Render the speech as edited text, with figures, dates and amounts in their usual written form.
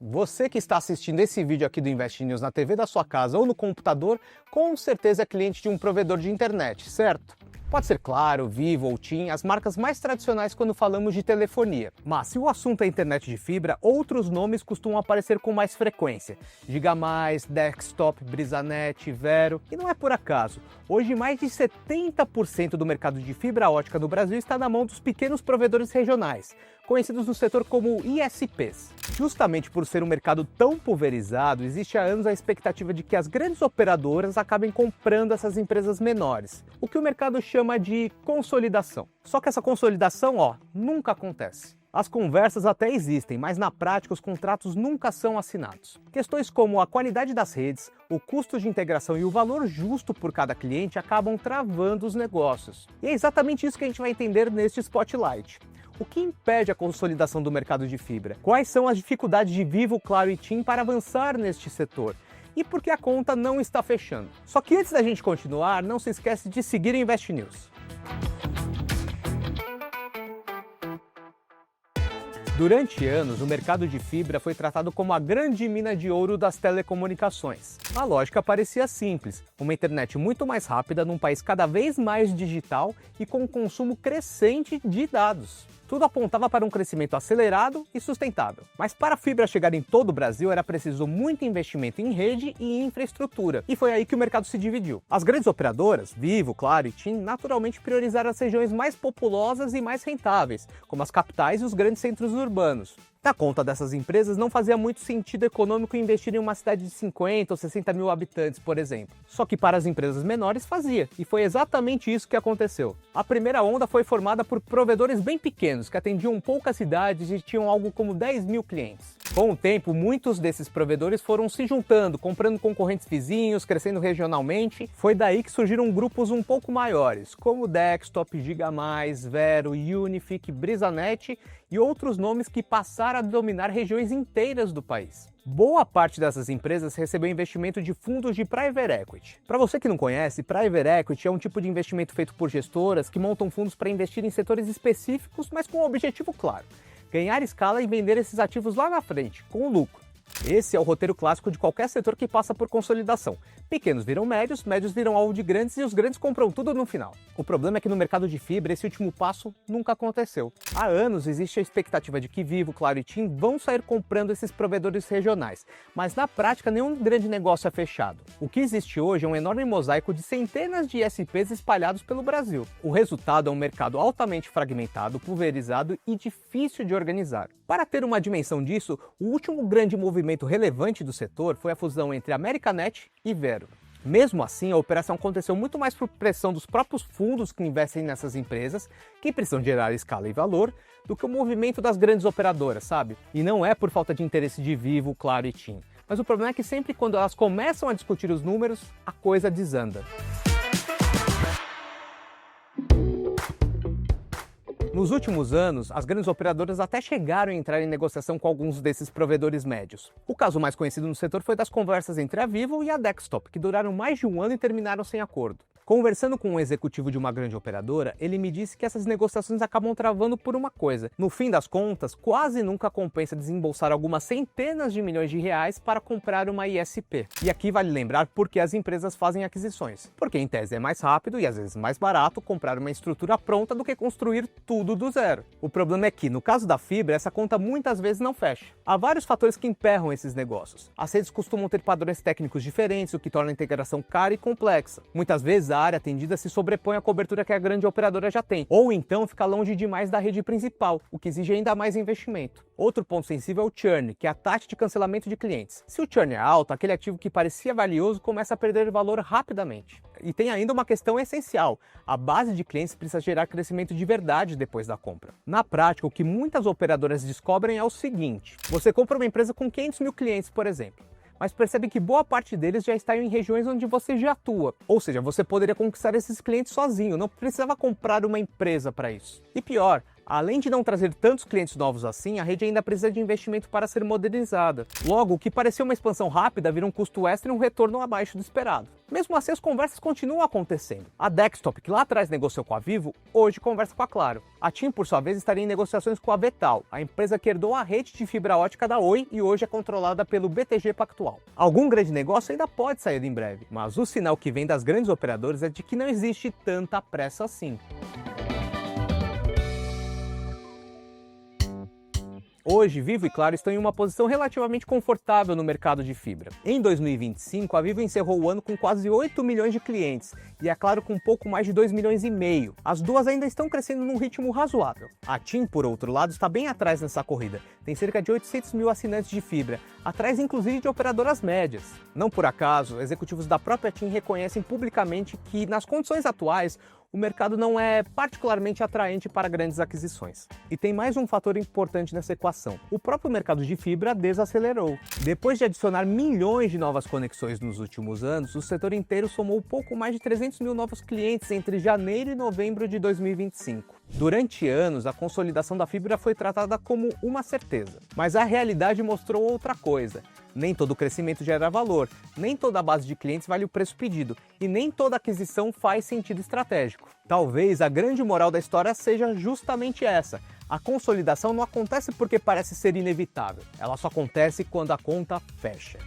Você que está assistindo esse vídeo aqui do Invest News na TV da sua casa ou no computador, com certeza é cliente de um provedor de internet, certo? Pode ser Claro, Vivo ou TIM, as marcas mais tradicionais quando falamos de telefonia. Mas se o assunto é internet de fibra, outros nomes costumam aparecer com mais frequência. Giga+, Dextop, Brisanet, Vero. E não é por acaso. Hoje mais de 70% do mercado de fibra ótica no Brasil está na mão dos pequenos provedores regionais, conhecidos no setor como ISPs. Justamente por ser um mercado tão pulverizado, existe há anos a expectativa de que as grandes operadoras acabem comprando essas empresas menores, o que o mercado chama de consolidação. Só que essa consolidação, nunca acontece. As conversas até existem, mas na prática os contratos nunca são assinados. Questões como a qualidade das redes, o custo de integração e o valor justo por cada cliente acabam travando os negócios. E é exatamente isso que a gente vai entender neste Spotlight. O que impede a consolidação do mercado de fibra? Quais são as dificuldades de Vivo, Claro e TIM para avançar neste setor? E por que a conta não está fechando? Só que antes da gente continuar, não se esquece de seguir o Invest News. Durante anos, o mercado de fibra foi tratado como a grande mina de ouro das telecomunicações. A lógica parecia simples, uma internet muito mais rápida num país cada vez mais digital e com um consumo crescente de dados. Tudo apontava para um crescimento acelerado e sustentável. Mas para a fibra chegar em todo o Brasil era preciso muito investimento em rede e infraestrutura. E foi aí que o mercado se dividiu. As grandes operadoras, Vivo, Claro e TIM, naturalmente priorizaram as regiões mais populosas e mais rentáveis, como as capitais e os grandes centros urbanos. Na conta dessas empresas, não fazia muito sentido econômico investir em uma cidade de 50 ou 60 mil habitantes, por exemplo. Só que para as empresas menores fazia, e foi exatamente isso que aconteceu. A primeira onda foi formada por provedores bem pequenos, que atendiam poucas cidades e tinham algo como 10 mil clientes. Com o tempo, muitos desses provedores foram se juntando, comprando concorrentes vizinhos, crescendo regionalmente. Foi daí que surgiram grupos um pouco maiores, como Dextop, Giga+, Vero, Unifique, Brisanet e outros nomes que passaram a dominar regiões inteiras do país. Boa parte dessas empresas recebeu investimento de fundos de Private Equity. Para você que não conhece, Private Equity é um tipo de investimento feito por gestoras que montam fundos para investir em setores específicos, mas com um objetivo claro: ganhar escala e vender esses ativos lá na frente, com lucro. Esse é o roteiro clássico de qualquer setor que passa por consolidação. Pequenos viram médios, médios viram alvo de grandes e os grandes compram tudo no final. O problema é que no mercado de fibra esse último passo nunca aconteceu. Há anos existe a expectativa de que Vivo, Claro e TIM vão sair comprando esses provedores regionais, mas na prática nenhum grande negócio é fechado. O que existe hoje é um enorme mosaico de centenas de ISPs espalhados pelo Brasil. O resultado é um mercado altamente fragmentado, pulverizado e difícil de organizar. Para ter uma dimensão disso, o último grande movimento relevante do setor foi a fusão entre Americanet e Vero. Mesmo assim, a operação aconteceu muito mais por pressão dos próprios fundos que investem nessas empresas, que precisam gerar escala e valor, do que o movimento das grandes operadoras, sabe? E não é por falta de interesse de Vivo, Claro e TIM. Mas o problema é que sempre quando elas começam a discutir os números, a coisa desanda. Nos últimos anos, as grandes operadoras até chegaram a entrar em negociação com alguns desses provedores médios. O caso mais conhecido no setor foi das conversas entre a Vivo e a Dextop, que duraram mais de um ano e terminaram sem acordo. Conversando com um executivo de uma grande operadora, ele me disse que essas negociações acabam travando por uma coisa: no fim das contas, quase nunca compensa desembolsar algumas centenas de milhões de reais para comprar uma ISP. E aqui vale lembrar por que as empresas fazem aquisições. Porque em tese é mais rápido e às vezes mais barato comprar uma estrutura pronta do que construir tudo do zero. O problema é que, no caso da fibra, essa conta muitas vezes não fecha. Há vários fatores que emperram esses negócios. As redes costumam ter padrões técnicos diferentes, o que torna a integração cara e complexa. Muitas vezes a área atendida se sobrepõe à cobertura que a grande operadora já tem, ou então fica longe demais da rede principal, o que exige ainda mais investimento. Outro ponto sensível é o churn, que é a taxa de cancelamento de clientes. Se o churn é alto, aquele ativo que parecia valioso começa a perder valor rapidamente. E tem ainda uma questão essencial: a base de clientes precisa gerar crescimento de verdade depois da compra. Na prática, o que muitas operadoras descobrem é o seguinte: você compra uma empresa com 500 mil clientes, por exemplo, mas percebe que boa parte deles já está em regiões onde você já atua. Ou seja, você poderia conquistar esses clientes sozinho, não precisava comprar uma empresa para isso. E pior, Além de não trazer tantos clientes novos assim, a rede ainda precisa de investimento para ser modernizada. Logo, o que parecia uma expansão rápida vira um custo extra e um retorno abaixo do esperado. Mesmo assim, as conversas continuam acontecendo. A Dextop, que lá atrás negociou com a Vivo, hoje conversa com a Claro. A TIM, por sua vez, estaria em negociações com a Vetal, a empresa que herdou a rede de fibra ótica da Oi e hoje é controlada pelo BTG Pactual. Algum grande negócio ainda pode sair em breve, mas o sinal que vem das grandes operadoras é de que não existe tanta pressa assim. Hoje, Vivo e Claro estão em uma posição relativamente confortável no mercado de fibra. Em 2025, a Vivo encerrou o ano com quase 8 milhões de clientes e a Claro com um pouco mais de 2 milhões e meio. As duas ainda estão crescendo num ritmo razoável. A TIM, por outro lado, está bem atrás nessa corrida. Tem cerca de 800 mil assinantes de fibra, atrás inclusive de operadoras médias. Não por acaso, executivos da própria TIM reconhecem publicamente que, nas condições atuais, o mercado não é particularmente atraente para grandes aquisições. E tem mais um fator importante nessa equação. O próprio mercado de fibra desacelerou. Depois de adicionar milhões de novas conexões nos últimos anos, o setor inteiro somou pouco mais de 300 mil novos clientes entre janeiro e novembro de 2025. Durante anos, a consolidação da fibra foi tratada como uma certeza. Mas a realidade mostrou outra coisa. Nem todo crescimento gera valor, nem toda base de clientes vale o preço pedido, e nem toda aquisição faz sentido estratégico. Talvez a grande moral da história seja justamente essa. A consolidação não acontece porque parece ser inevitável, ela só acontece quando a conta fecha.